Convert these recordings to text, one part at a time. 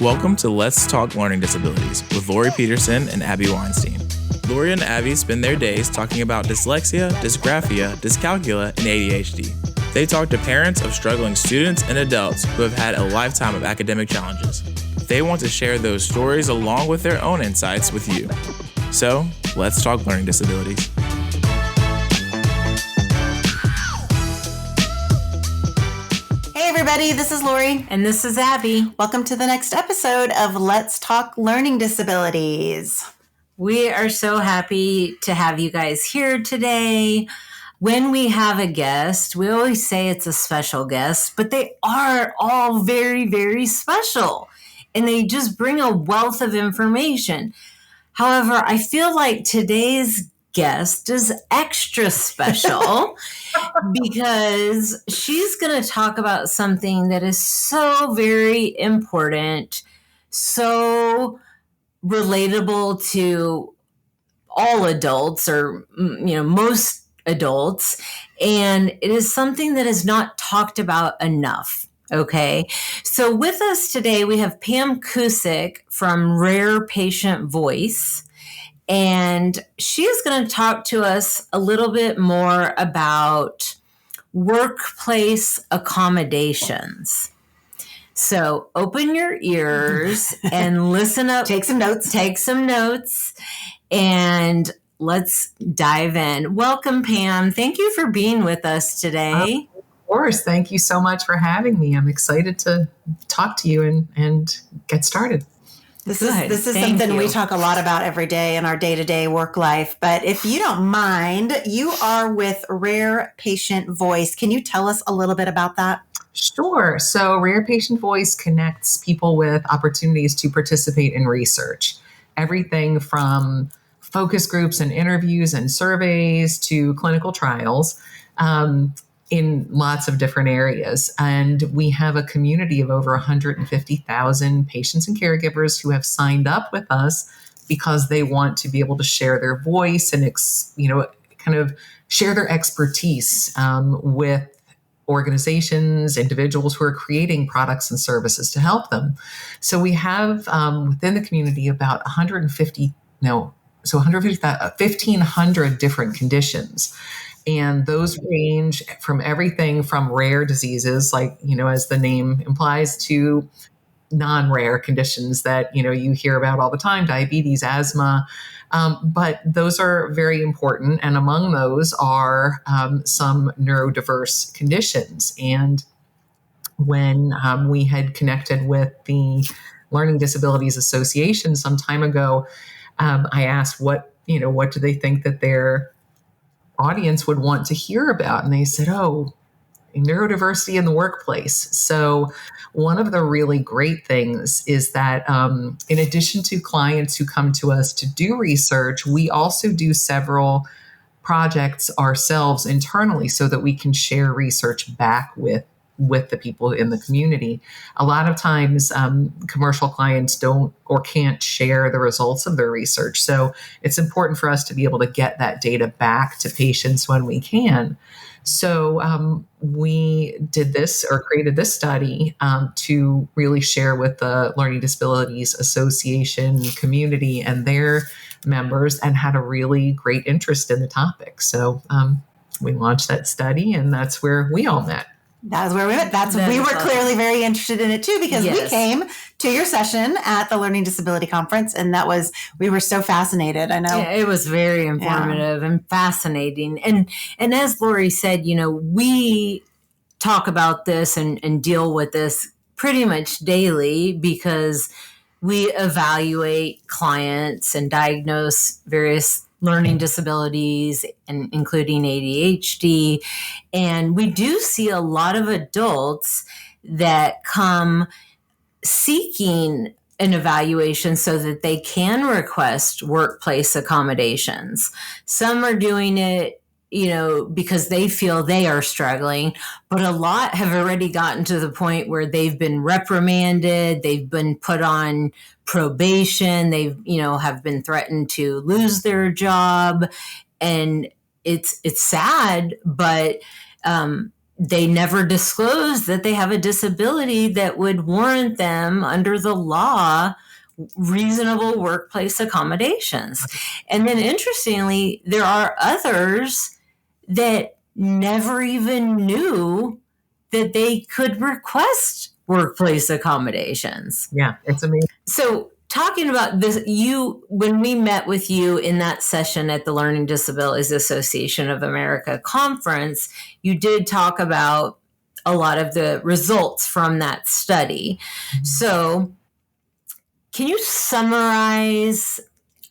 Welcome to Let's Talk Learning Disabilities with Laurie Peterson and Abby Weinstein. Laurie and Abby spend their days talking about dyslexia, dysgraphia, dyscalculia, and ADHD. They talk to parents of struggling students and adults who have had a lifetime of academic challenges. They want to share those stories along with their own insights with you. So, let's talk learning disabilities. Hey everybody, this is Laurie. And this is Abby. Welcome to the next episode of Let's Talk Learning Disabilities. We are so happy to have you guys here today. When we have a guest, we always say it's a special guest, but they are all very, very special. And they just bring a wealth of information. However, I feel like today's guest is extra special because she's going to talk about something that is so very important, so relatable to all adults or, most adults. And it is something that is not talked about enough. Okay. So with us today, we have Pam Cusick from Rare Patient Voice. And she is going to talk to us a little bit more about workplace accommodations. So open your ears and listen up. Take some notes. And let's dive in. Welcome, Pam. Thank you for being with us today. Of course. Thank you so much for having me. I'm excited to talk to you and get started. This is something we talk a lot about every day in our day-to-day work life. But if you don't mind, you are with Rare Patient Voice. Can you tell us a little bit about that? Sure. So Rare Patient Voice connects people with opportunities to participate in research. Everything from focus groups and interviews and surveys to clinical trials in lots of different areas. And we have a community of over 150,000 patients and caregivers who have signed up with us because they want to be able to share their voice and, kind of share their expertise with organizations, individuals who are creating products and services to help them. So we have within the community about 1,500 different conditions. And those range from everything from rare diseases, like, as the name implies, to non-rare conditions that, you hear about all the time, diabetes, asthma. But those are very important. And among those are some neurodiverse conditions. And when we had connected with the Learning Disabilities Association some time ago, I asked what do they think that their audience would want to hear about. And they said, neurodiversity in the workplace. So one of the really great things is that in addition to clients who come to us to do research, we also do several projects ourselves internally so that we can share research back with the people in the community. A lot of times commercial clients don't or can't share the results of their research. So it's important for us to be able to get that data back to patients when we can. So we did this or created this study to really share with the Learning Disabilities Association community and their members, and had a really great interest in the topic. So we launched that study, and that's where we all met. That is where we went. We were clearly very interested in it too, because we came to your session at the Learning Disability Conference, and we were so fascinated. I know. Yeah, it was very informative and fascinating. And as Laurie said, we talk about this and deal with this pretty much daily because we evaluate clients and diagnose various learning disabilities, and including ADHD. And we do see a lot of adults that come seeking an evaluation so that they can request workplace accommodations. Some are doing it, because they feel they are struggling, but a lot have already gotten to the point where they've been reprimanded, they've been put on probation, they've, have been threatened to lose their job. And it's sad, but they never disclose that they have a disability that would warrant them under the law reasonable workplace accommodations. And then interestingly, there are others that never even knew that they could request workplace accommodations. Yeah, it's amazing. So talking about this, when we met with you in that session at the Learning Disabilities Association of America conference, you did talk about a lot of the results from that study. Mm-hmm. So can you summarize?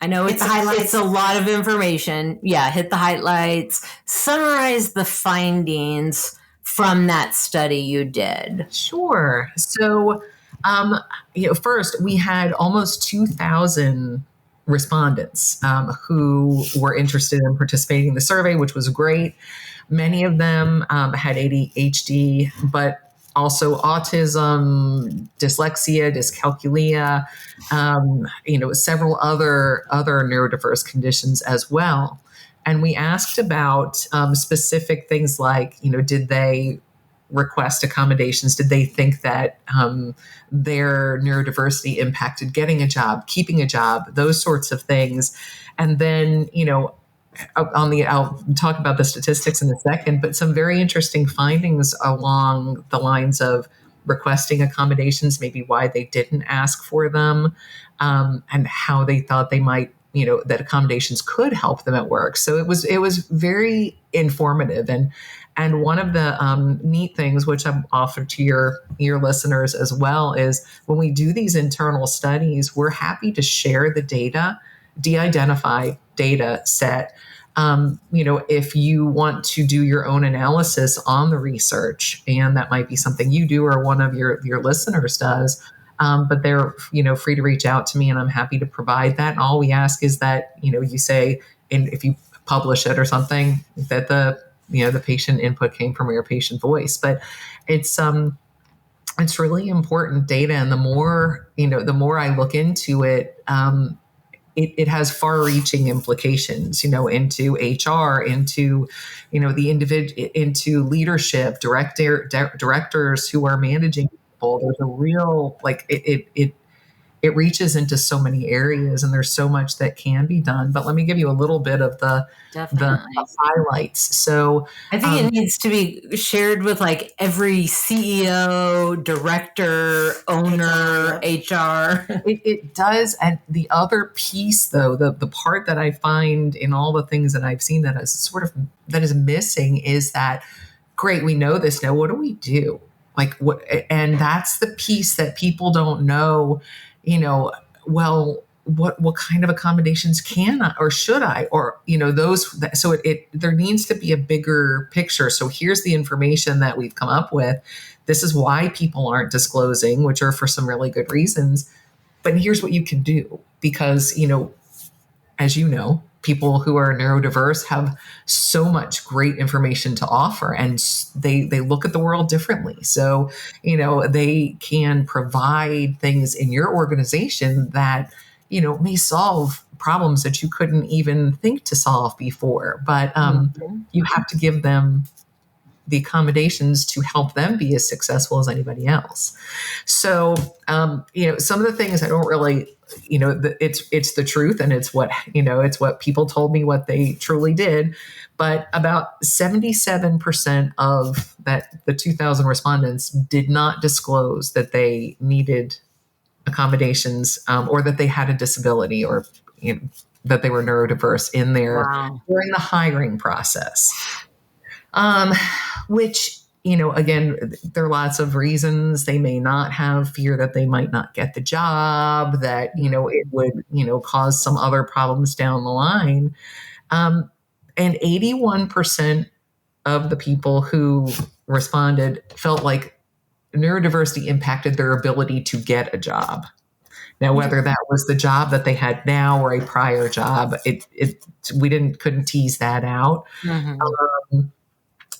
I know it's a lot of information. Yeah, hit the highlights. Summarize the findings from that study you did. Sure. So, first, we had almost 2,000 respondents who were interested in participating in the survey, which was great. Many of them had ADHD, but also autism, dyslexia, dyscalculia, several other neurodiverse conditions as well. And we asked about specific things like, did they request accommodations? Did they think that their neurodiversity impacted getting a job, keeping a job, those sorts of things? And then, I'll talk about the statistics in a second, but some very interesting findings along the lines of requesting accommodations, maybe why they didn't ask for them, and how they thought they might, that accommodations could help them at work. So it was very informative. And one of the neat things, which I'm offer to your listeners as well, is when we do these internal studies, we're happy to share the data, de-identify data set. If you want to do your own analysis on the research, and that might be something you do or one of your listeners does, but they're, free to reach out to me, and I'm happy to provide that. And all we ask is that, you say, and if you publish it or something, that the patient input came from your patient voice. But it's really important data. And the more I look into it, it has far-reaching implications, into HR, into, the individual, into leadership, directors who are managing people. There's a real, it reaches into so many areas, and there's so much that can be done. But let me give you a little bit of the highlights. So I think it needs to be shared with every CEO, director, owner, HR. It does. And the other piece, though, the part that I find in all the things that I've seen that is missing is that, great, we know this now. What do we do? And that's the piece that people don't know. What kind of accommodations can I, or should I, or, so there needs to be a bigger picture. So here's the information that we've come up with. This is why people aren't disclosing, which are for some really good reasons. But here's what you can do, because, as people who are neurodiverse have so much great information to offer, and they look at the world differently. So, they can provide things in your organization that, may solve problems that you couldn't even think to solve before. But you have to give them the accommodations to help them be as successful as anybody else. So, some of the things I don't really, it's the truth, and it's what people told me what they truly did. But about 77% of the 2,000 respondents did not disclose that they needed accommodations, or that they had a disability, or that they were neurodiverse in their during the hiring process. Which, again, there are lots of reasons. They may not have fear that they might not get the job, that, it would, cause some other problems down the line. And 81% of the people who responded felt like neurodiversity impacted their ability to get a job. Now, whether that was the job that they had now or a prior job, we couldn't tease that out. Mm-hmm.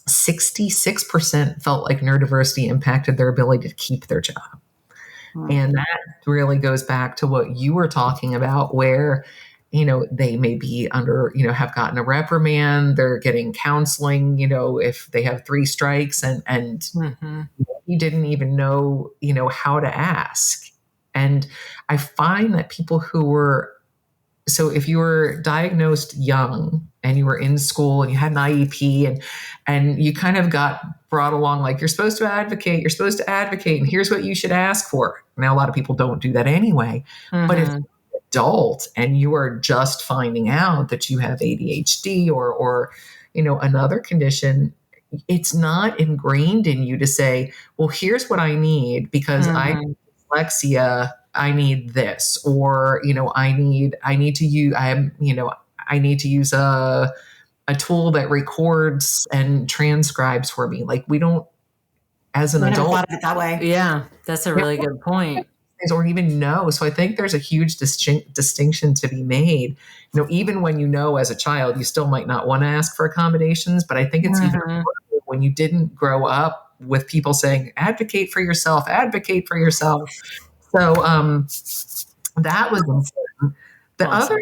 66% felt like neurodiversity impacted their ability to keep their job. Mm-hmm. And that really goes back to what you were talking about, where they may be under, have gotten a reprimand, they're getting counseling, if they have 3 strikes and he didn't even know, how to ask. And I find that people who were, so if you were diagnosed young and you were in school and you had an IEP and you kind of got brought along, like you're supposed to advocate, and here's what you should ask for. Now, a lot of people don't do that anyway, but if you're an adult and you are just finding out that you have ADHD or another condition, it's not ingrained in you to say, well, here's what I need because I have dyslexia. I need this, or, I need to use a tool that records and transcribes for me. Like we don't, as an adult, thought of it that way. Yeah, that's a really good point. Or even know. So I think there's a huge distinction to be made. Even when as a child, you still might not want to ask for accommodations, but I think it's even harder when you didn't grow up with people saying, advocate for yourself. So that was important. The other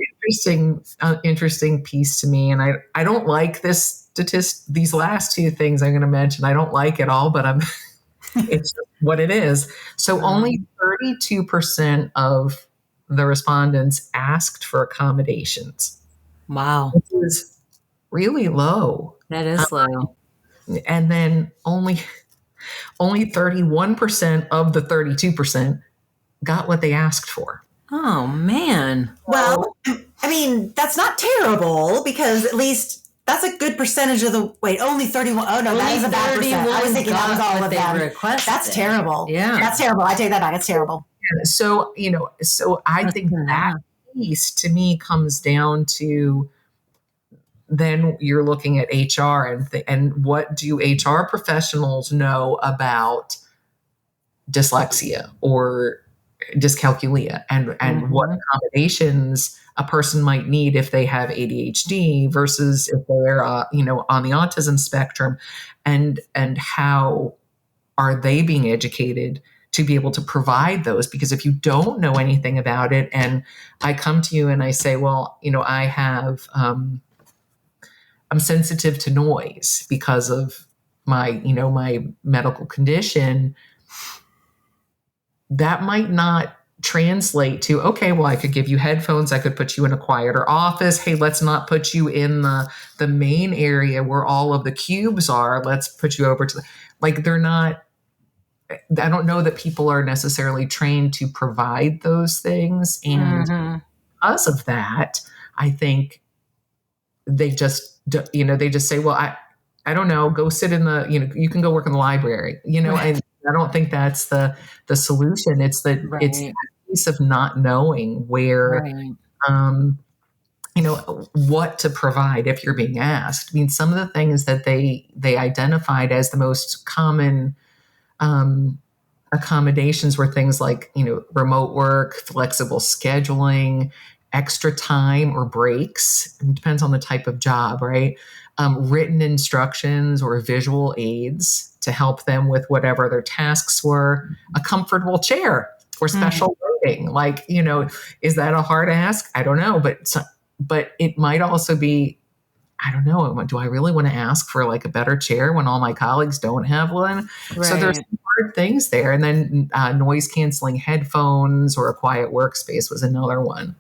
interesting piece to me, and I don't like this these last 2 things I'm going to mention. I don't like it all, but it's what it is. So only 32% of the respondents asked for accommodations. Wow. Which is really low. That is low. And then only 31% of the 32% got what they asked for. Oh, man. Well, I mean, that's not terrible because at least that's a good percentage of the, only 31. Oh, no, that is a bad percent. I was thinking that was all of them. That's terrible. Yeah. That's terrible. I take that back. It's terrible. So, I think that piece to me comes down to then you're looking at HR and what do HR professionals know about dyslexia or dyscalculia and what accommodations a person might need if they have ADHD versus if they're on the autism spectrum, and how are they being educated to be able to provide those? Because if you don't know anything about it and I come to you and I say, well, I have I'm sensitive to noise because of my my medical condition, that might not translate to, okay, well, I could give you headphones. I could put you in a quieter office. Hey, let's not put you in the main area where all of the cubes are. Let's put you over to they're not, I don't know that people are necessarily trained to provide those things. And because of that, I think they just say, well, I don't know, go sit in the, you can go work in the library, and I don't think that's the solution. It's it's a piece of not knowing where, what to provide if you're being asked. I mean, some of the things that they identified as the most common accommodations were things like, remote work, flexible scheduling, extra time or breaks. It depends on the type of job, right? Written instructions or visual aids to help them with whatever their tasks were, a comfortable chair or special lighting. Is that a hard ask? I don't know, but it might also be, I don't know, do I really want to ask for a better chair when all my colleagues don't have one? Right. So there's some hard things there. And then noise canceling headphones or a quiet workspace was another one.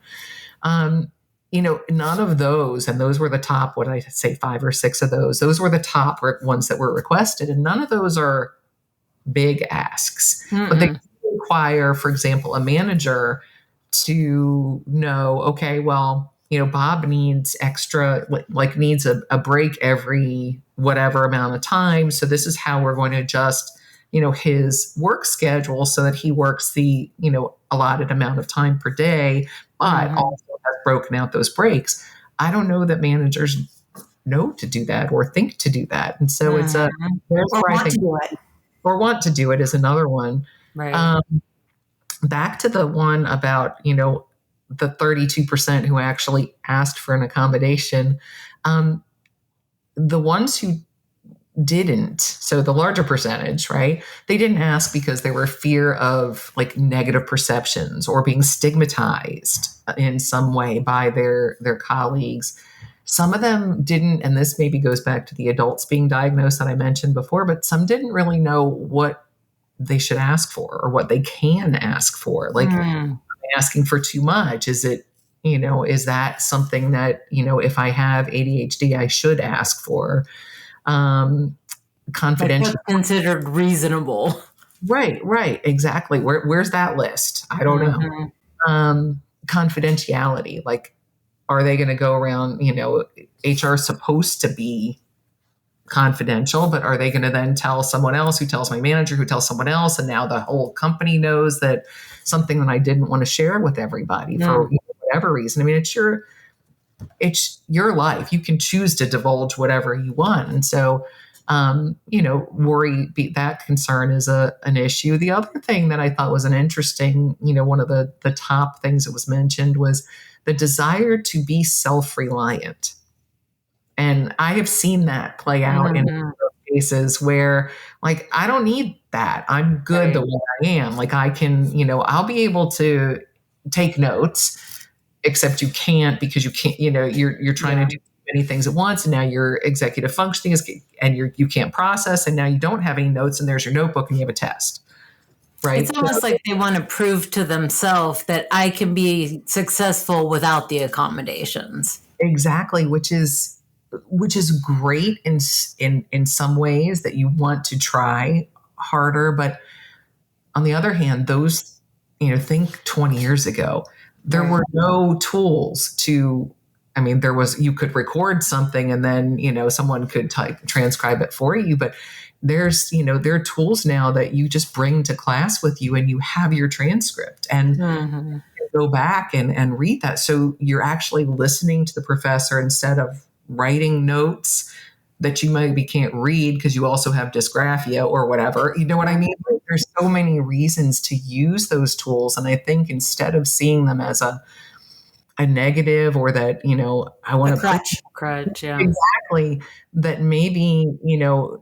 None of those, and those were the top, what did I say, 5 or 6 of those were the top ones that were requested. And none of those are big asks, but they require, for example, a manager to know, okay, well, Bob needs extra, needs a break every whatever amount of time. So this is how we're going to adjust, his work schedule so that he works the, allotted amount of time per day, but also has broken out those breaks. I don't know that managers know to do that or think to do that. And so it's or want to do it is another one. Right. Back to the one about, the 32% who actually asked for an accommodation. The ones who didn't. So the larger percentage, right? They didn't ask because they were fear of like negative perceptions or being stigmatized in some way by their colleagues. Some of them didn't, and this maybe goes back to the adults being diagnosed that I mentioned before, but some didn't really know what they should ask for or what they can ask for. Like, asking for too much? Is it, is that something that, if I have ADHD, I should ask for? Confidential. Like considered reasonable. Right. Exactly. Where's that list? I don't know. Confidentiality. Like, are they going to go around, HR is supposed to be confidential, but are they going to then tell someone else who tells my manager who tells someone else? And now the whole company knows that something that I didn't want to share with everybody for whatever reason. I mean, it's your life. You can choose to divulge whatever you want. And so, that concern is an issue. The other thing that I thought was an interesting, one of the top things that was mentioned was the desire to be self-reliant. And I have seen that play out in cases where, like, I don't need that. I'm good the way I am. Like, I can, I'll be able to take notes, except you can't because you can't, you're trying to do many things at once. And now your executive functioning and you can't process. And now you don't have any notes and there's your notebook and you have a test. Right. It's almost like they want to prove to themselves that I can be successful without the accommodations. Exactly. Which is great in some ways, that you want to try harder. But on the other hand, those, think 20 years ago, there were no tools you could record something and then, someone could transcribe it for you. But there are tools now that you just bring to class with you and you have your transcript and go back and read that. So you're actually listening to the professor instead of writing notes that you maybe can't read because you also have dysgraphia or whatever. You know what I mean? There's so many reasons to use those tools. And I think instead of seeing them as a negative or that, I want to crutch. Yeah. Exactly. That maybe,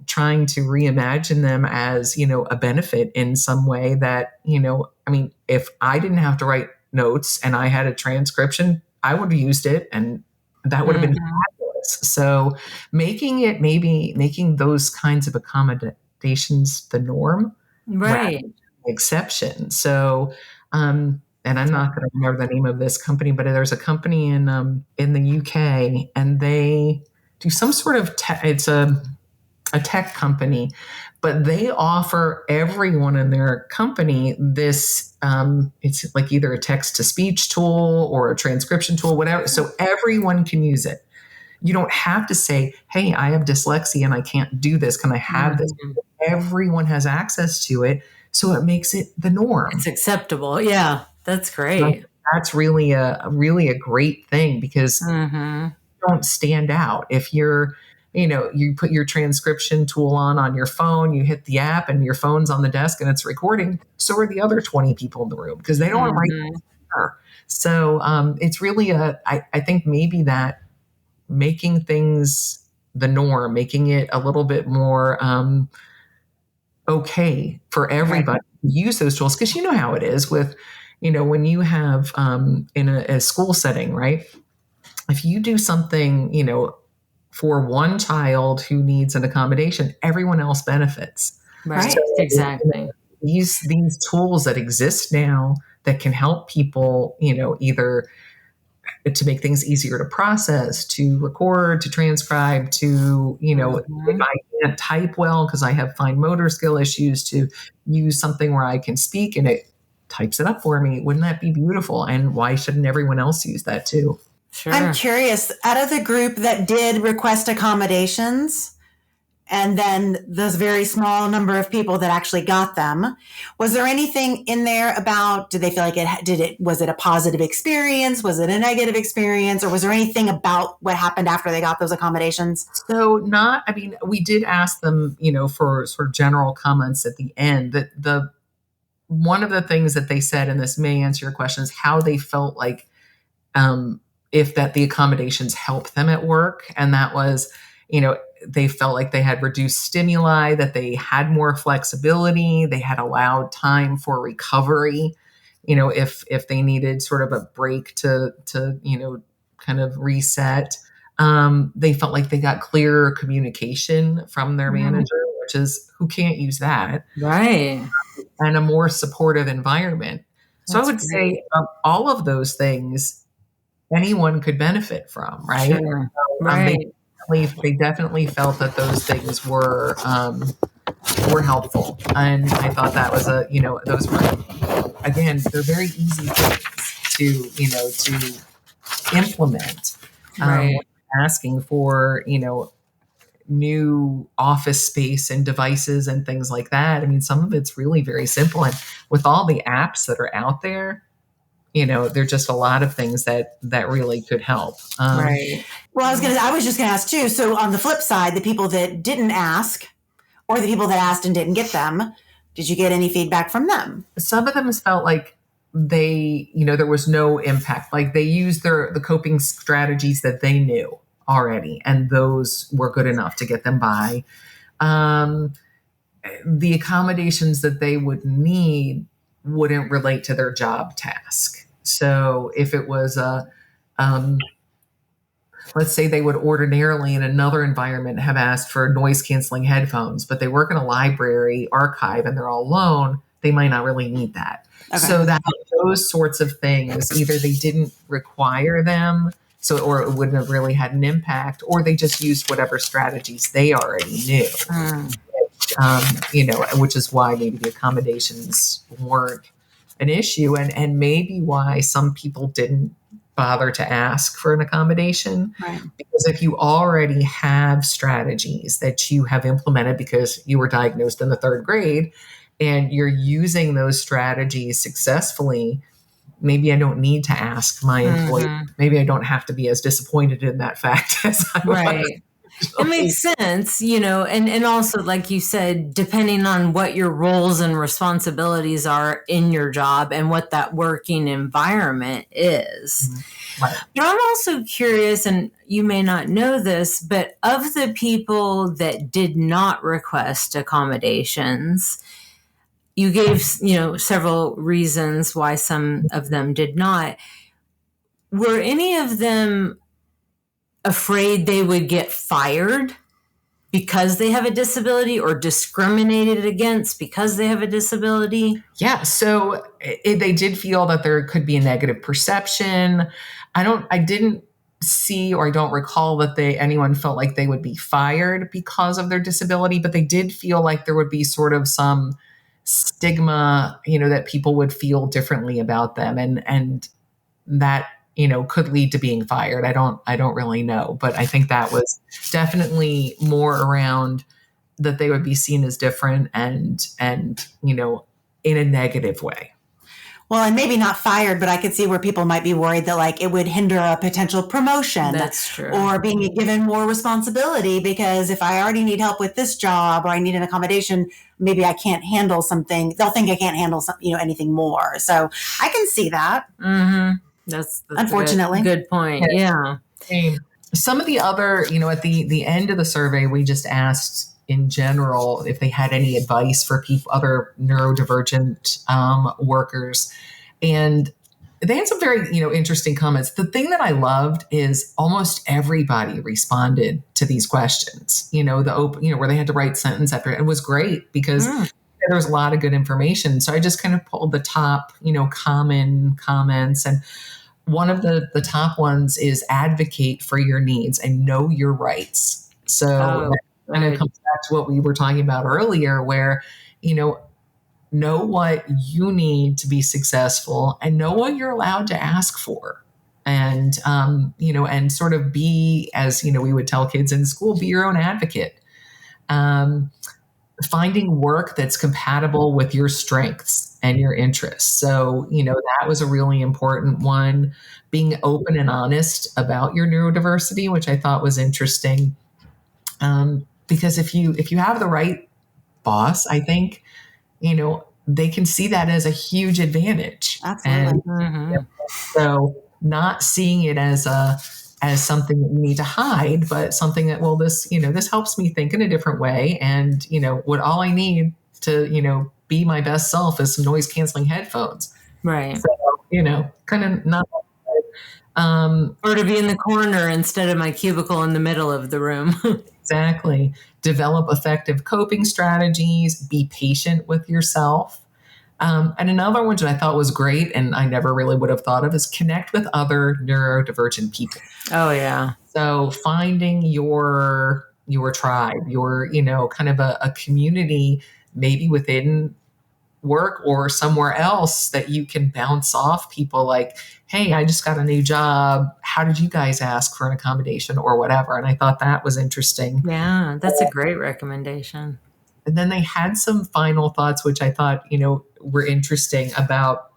trying to reimagine them as, a benefit in some way that, if I didn't have to write notes and I had a transcription, I would have used it and that would have been fabulous. So making those kinds of accommodations the norm, right? Exception. So, and I'm not going to remember the name of this company, but there's a company in the UK, and they do some sort of it's a tech company, but they offer everyone in their company this. It's like either a text to speech tool or a transcription tool, whatever. So everyone can use it. You don't have to say, "Hey, I have dyslexia and I can't do this. Can I have this?" Everyone has access to it, so it makes it the norm. It's acceptable. Yeah. That's great. That's really a great thing because you don't stand out. If you're, you put your transcription tool on your phone, you hit the app and your phone's on the desk and it's recording. So are the other 20 people in the room because they don't want to write there. So it's really I think maybe that making things the norm, making it a little bit more okay for everybody to use those tools. Because you know how it is with, when you have in a school setting, right? If you do something, for one child who needs an accommodation, everyone else benefits. Right. So, exactly. These tools that exist now that can help people, either to make things easier to process, to record, to transcribe, to, if I can't type well because I have fine motor skill issues, to use something where I can speak and it types it up for me. Wouldn't that be beautiful? And why shouldn't everyone else use that too? Sure. I'm curious, out of the group that did request accommodations, and then those very small number of people that actually got them, was there anything in there about, did they feel like was it a positive experience? Was it a negative experience? Or was there anything about what happened after they got those accommodations? So we did ask them, for sort of general comments at the end. That one of the things that they said, and this may answer your question, is how they felt like if the accommodations helped them at work. And that was, they felt like they had reduced stimuli, that they had more flexibility, they had allowed time for recovery. If they needed sort of a break to kind of reset. They felt like they got clearer communication from their manager, which is, who can't use that? Right. And a more supportive envignment. So I would say all of those things anyone could benefit from, right? Sure. Right. They definitely felt that those things were helpful, and I thought that was those were, again, they're very easy things to implement. Right. Asking for new office space and devices and things like that. I mean, some of it's really very simple, and with all the apps that are out there, there are just a lot of things that really could help. Right. Well, I was just going to ask too. So on the flip side, the people that didn't ask, or the people that asked and didn't get them, did you get any feedback from them? Some of them felt like they, there was no impact. Like they used the coping strategies that they knew already, and those were good enough to get them by. The accommodations that they would need wouldn't relate to their job task. So if it was let's say they would ordinarily in another environment have asked for noise canceling headphones, but they work in a library archive and they're all alone, they might not really need that. Okay. So that those sorts of things, either they didn't require them, or it wouldn't have really had an impact, or they just used whatever strategies they already knew. Which is why maybe the accommodations weren't an issue, and maybe why some people didn't bother to ask for an accommodation. Right. Because if you already have strategies that you have implemented because you were diagnosed in the 3rd grade and you're using those strategies successfully, maybe I don't need to ask my employee. Maybe I don't have to be as disappointed in that fact as I was. It makes sense, and also, like you said, depending on what your roles and responsibilities are in your job and what that working environment is. Right. But I'm also curious, and you may not know this, but of the people that did not request accommodations, you gave, several reasons why some of them did not. Were any of them afraid they would get fired because they have a disability, or discriminated against because they have a disability? Yeah. So they did feel that there could be a negative perception. I didn't see, or I don't recall that anyone felt like they would be fired because of their disability, but they did feel like there would be sort of some stigma, that people would feel differently about them, and that could lead to being fired. I don't really know, but I think that was definitely more around that they would be seen as different and in a negative way. Well, and maybe not fired, but I could see where people might be worried that like it would hinder a potential promotion. That's true. Or being given more responsibility, because if I already need help with this job, or I need an accommodation, maybe I can't handle something. They'll think I can't handle anything more. So I can see that. Mm-hmm. That's unfortunately a good point. Yeah. Some of the other, at the end of the survey, we just asked in general if they had any advice for other neurodivergent workers, and they had some very interesting comments. The thing that I loved is almost everybody responded to these questions. Where they had to write sentence after it. It was great because there was a lot of good information. So I just kind of pulled the top common comments, and one of the top ones is advocate for your needs and know your rights. So and it comes back to what we were talking about earlier, where, know what you need to be successful and know what you're allowed to ask for. And, and sort of be, as, we would tell kids in school, be your own advocate. Finding work that's compatible with your strengths and your interests. So, that was a really important one. Being open and honest about your neurodiversity, which I thought was interesting. Because if you have the right boss, I think, they can see that as a huge advantage. Absolutely. And so not seeing it as as something that you need to hide, but something that, well, this helps me think in a different way. And, what all I need to, be my best self is some noise canceling headphones. Right. So, kind of not. Or to be in the corner instead of my cubicle in the middle of the room. Exactly. Develop effective coping strategies. Be patient with yourself. And another one that I thought was great, and I never really would have thought of, is connect with other neurodivergent people. Oh, yeah. So finding your tribe, your, kind of a community, maybe within work or somewhere else, that you can bounce off people like, hey, I just got a new job. How did you guys ask for an accommodation or whatever? And I thought that was interesting. Yeah, that's a great recommendation. And then they had some final thoughts, which I thought, were interesting about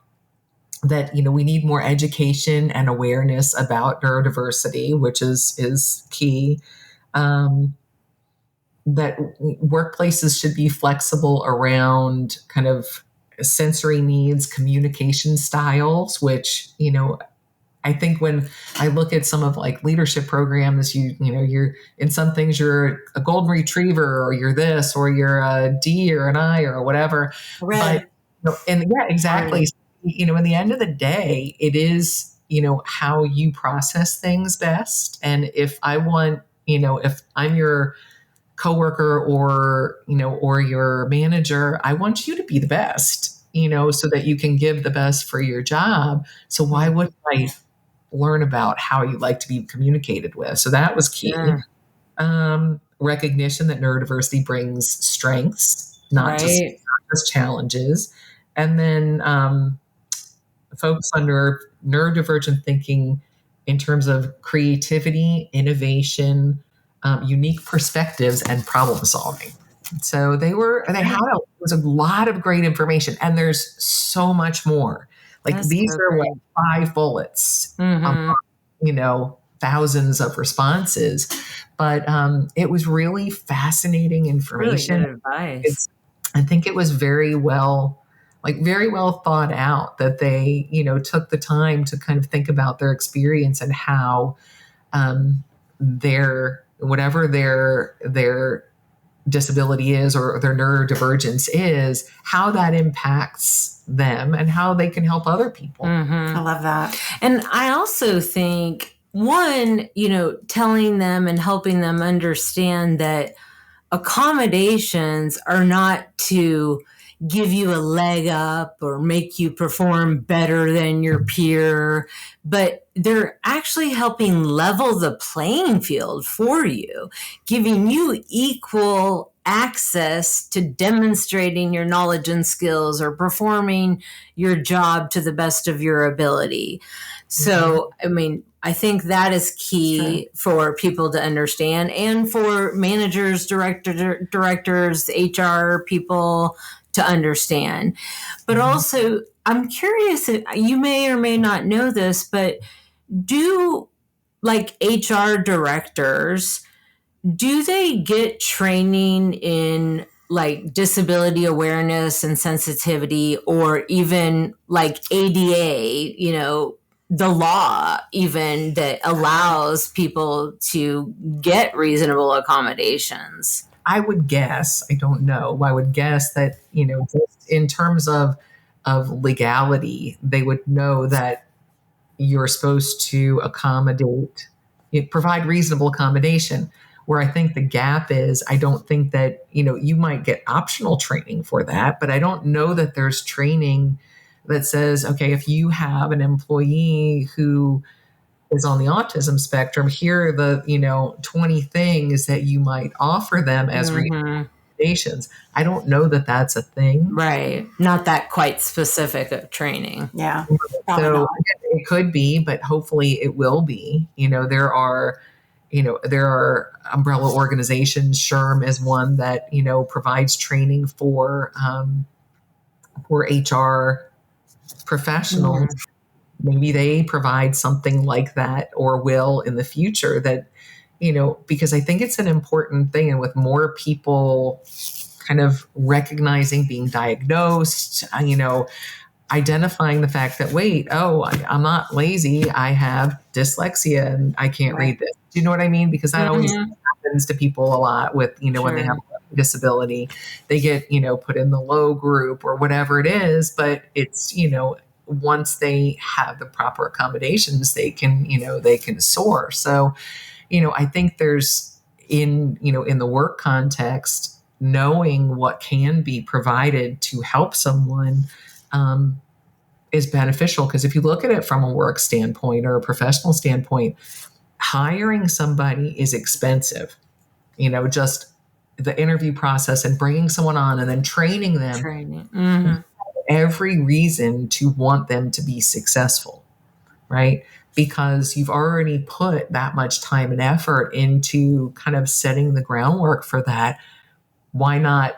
that, we need more education and awareness about neurodiversity, which is key. That workplaces should be flexible around kind of sensory needs, communication styles, which, I think when I look at some of like leadership programs, you're in some things you're a golden retriever, or you're this, or you're a D or an I or whatever. Right. But, and yeah, exactly. In the end of the day, it is, how you process things best. And if I want, if I'm your coworker or your manager, I want you to be the best, so that you can give the best for your job. So why wouldn't I learn about how you like to be communicated with? So that was key. Yeah. Recognition that neurodiversity brings strengths, not just challenges. And then focus on neurodivergent thinking in terms of creativity, innovation, unique perspectives, and problem solving. So there was a lot of great information, and there's so much more. Like That's these are great. 5 bullets, thousands of responses, but it was really fascinating information. Really good advice. I think it was very well thought out, that they, took the time to kind of think about their experience and how whatever their disability is, or their neurodivergence is, how that impacts them and how they can help other people. I love that. And I also think, one, telling them and helping them understand that accommodations are not to give you a leg up or make you perform better than your peer, but they're actually helping level the playing field for you, giving you equal access to demonstrating your knowledge and skills or performing your job to the best of your ability. So, I think that is key for people to understand, and for managers, directors, HR people to understand. But also, I'm curious, you may or may not know this, but do HR directors, do they get training in disability awareness and sensitivity, or even ADA, the law even that allows people to get reasonable accommodations? I would guess, I don't know, I would guess that, just in terms of legality, they would know that you're supposed to provide reasonable accommodation. Where I think the gap is, I don't think that, you might get optional training for that, but I don't know that there's training that says, okay, if you have an employee who is on the autism spectrum, here are the, 20 things that you might offer them as recommendations. I don't know that that's a thing. Right. Not that quite specific of training. Yeah. So it could be, but hopefully it will be. There are umbrella organizations. SHRM is one that, provides training for HR professionals. Maybe they provide something like that, or will in the future, that, because I think it's an important thing. And with more people kind of recognizing, being diagnosed, identifying the fact that, wait, I'm not lazy. I have dyslexia and I can't read this. Do you know what I mean? Because that always happens to people a lot with, when they have a disability, they get, put in the low group or whatever it is, but it's, once they have the proper accommodations, they can, they can soar. So, I think there's in the work context, knowing what can be provided to help someone, is beneficial, because if you look at it from a work standpoint or a professional standpoint, hiring somebody is expensive. Just the interview process and bringing someone on and then training them, every reason to want them to be successful, right? Because you've already put that much time and effort into kind of setting the groundwork for that. Why not,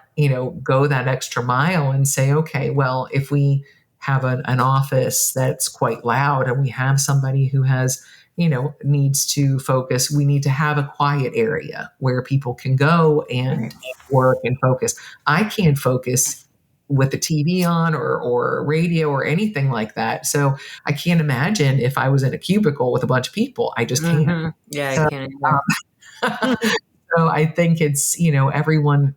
go that extra mile and say, okay, well, if we have an office that's quite loud and we have somebody who has, needs to focus, we need to have a quiet area where people can go and work and focus. I can't focus with the TV on or radio or anything like that. So I can't imagine if I was in a cubicle with a bunch of people. I just can't. Yeah, so, I can't. So I think it's, everyone,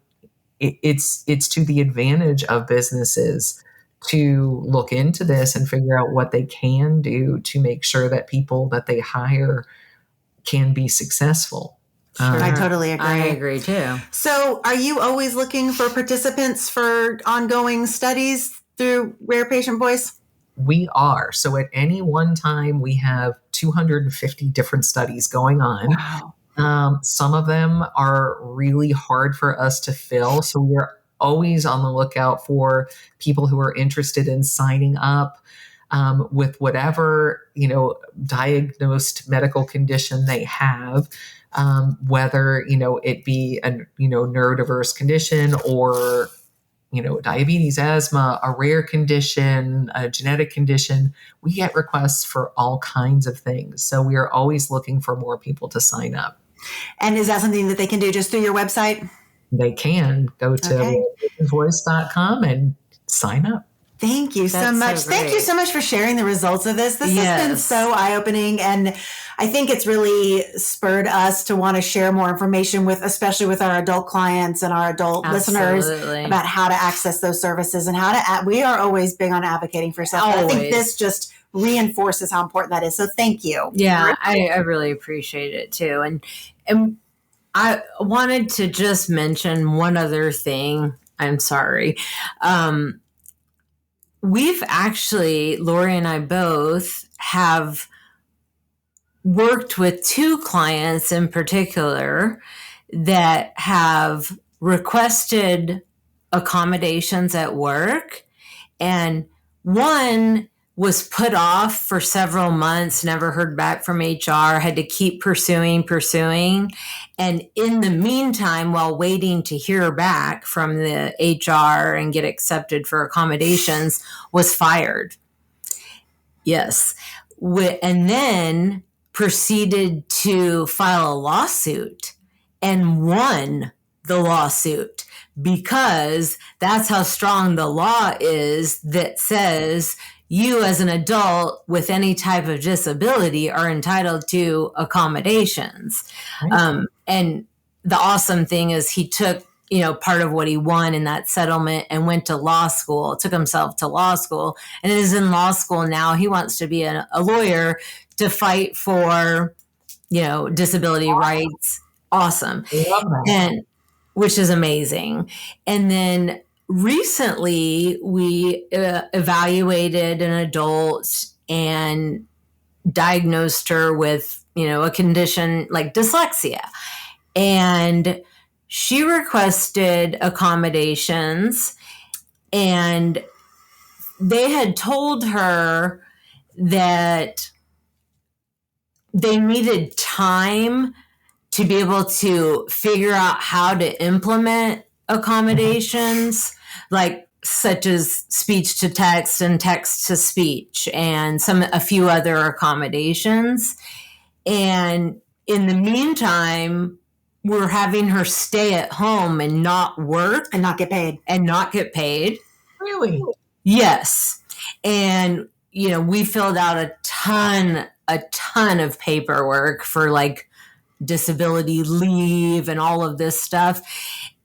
it's to the advantage of businesses to look into this and figure out what they can do to make sure that people that they hire can be successful. Sure. I totally agree. I agree too. So are you always looking for participants for ongoing studies through Rare Patient Voice? We are. So at any one time, we have 250 different studies going on. Wow. Some of them are really hard for us to fill. So we're always on the lookout for people who are interested in signing up with whatever, diagnosed medical condition they have, whether, it be a, neurodiverse condition or, diabetes, asthma, a rare condition, a genetic condition. We get requests for all kinds of things. So we are always looking for more people to sign up. And is that something that they can do just through your website? They can go to voice.com and sign up. Thank you so much. Thank you so much for sharing the results of this. This has been so eye-opening, and I think it's really spurred us to want to share more information especially with our adult clients and our adult listeners about how to access those services and how to. We are always big on advocating for yourself. I think this just reinforces how important that is. So thank you. Yeah, I really appreciate it too, and I wanted to just mention one other thing. I'm sorry. We've actually, Laurie and I both have worked with two clients in particular that have requested accommodations at work. And one was put off for several months, never heard back from HR, had to keep pursuing. And in the meantime, while waiting to hear back from the HR and get accepted for accommodations, was fired. Yes. And then proceeded to file a lawsuit and won the lawsuit, because that's how strong the law is that says you as an adult with any type of disability are entitled to accommodations. Right. And the awesome thing is he took, part of what he won in that settlement and went to law school, took himself to law school, and is in law school now. He wants to be a lawyer to fight for, disability rights. Awesome. And which is amazing. And then recently, we evaluated an adult and diagnosed her with, a condition like dyslexia. And she requested accommodations, and they had told her that they needed time to be able to figure out how to implement accommodations, like such as speech to text and text to speech and a few other accommodations. And in the meantime, we're having her stay at home and not work and not get paid. Really? Yes. And, we filled out a ton of paperwork for like disability leave and all of this stuff.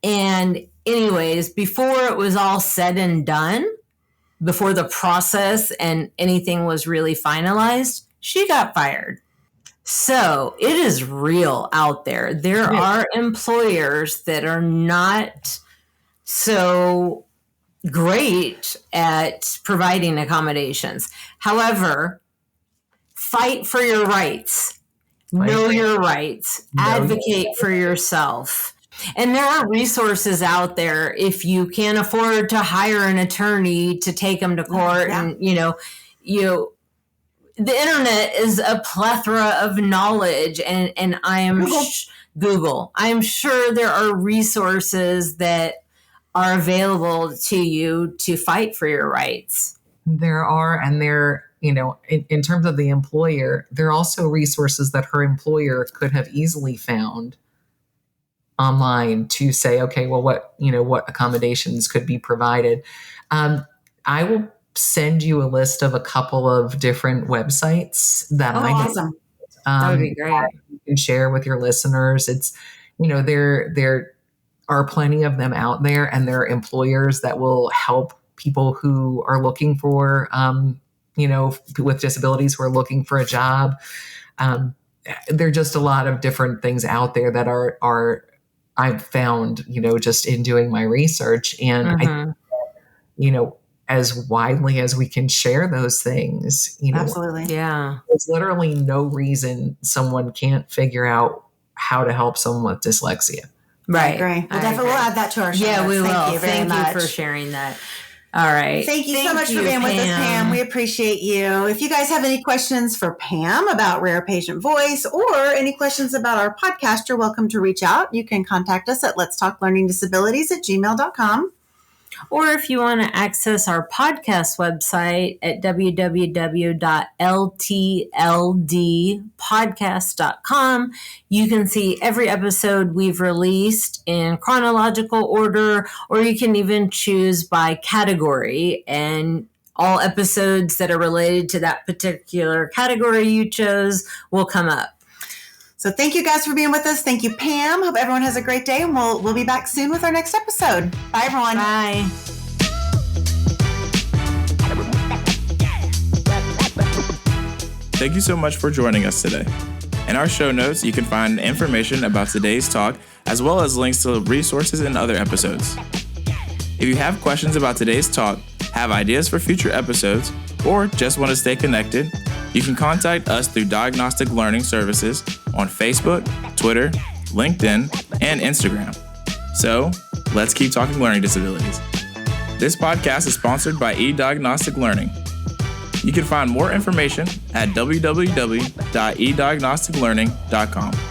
And anyways, before it was all said and done, before the process and anything was really finalized, she got fired. So it is real out there. There are employers that are not so great at providing accommodations. However, fight for your rights. Know your rights. Advocate for yourself. And there are resources out there if you can't afford to hire an attorney to take them to court. And, the internet is a plethora of knowledge, and I am Google. I'm sure there are resources that are available to you to fight for your rights. There are, and there, in terms of the employer, there are also resources that her employer could have easily found online to say, okay, well, what accommodations could be provided. I will send you a list of a couple of different websites that awesome. That would be great. You can share with your listeners. It's, there are plenty of them out there, and there are employers that will help people who are looking for, with disabilities who are looking for a job. There are just a lot of different things out there that are I've found, just in doing my research. And I think, as widely as we can share those things, absolutely. Yeah. There's literally no reason someone can't figure out how to help someone with dyslexia. Right. I agree. We'll add that to our show. Yeah, we will. Thank you very much. Thank you for sharing that. All right. Thank you so much for being with us, Pam. We appreciate you. If you guys have any questions for Pam about Rare Patient Voice or any questions about our podcast, you're welcome to reach out. You can contact us at letstalklearningdisabilities@gmail.com. Or if you want to access our podcast website at www.ltldpodcast.com, you can see every episode we've released in chronological order, or you can even choose by category, and all episodes that are related to that particular category you chose will come up. So thank you guys for being with us. Thank you, Pam. Hope everyone has a great day, and we'll be back soon with our next episode. Bye, everyone. Bye. Thank you so much for joining us today. In our show notes, you can find information about today's talk, as well as links to resources and other episodes. If you have questions about today's talk, have ideas for future episodes, or just want to stay connected, you can contact us through Diagnostic Learning Services on Facebook, Twitter, LinkedIn, and Instagram. So, let's keep talking learning disabilities. This podcast is sponsored by eDiagnostic Learning. You can find more information at www.ediagnosticlearning.com.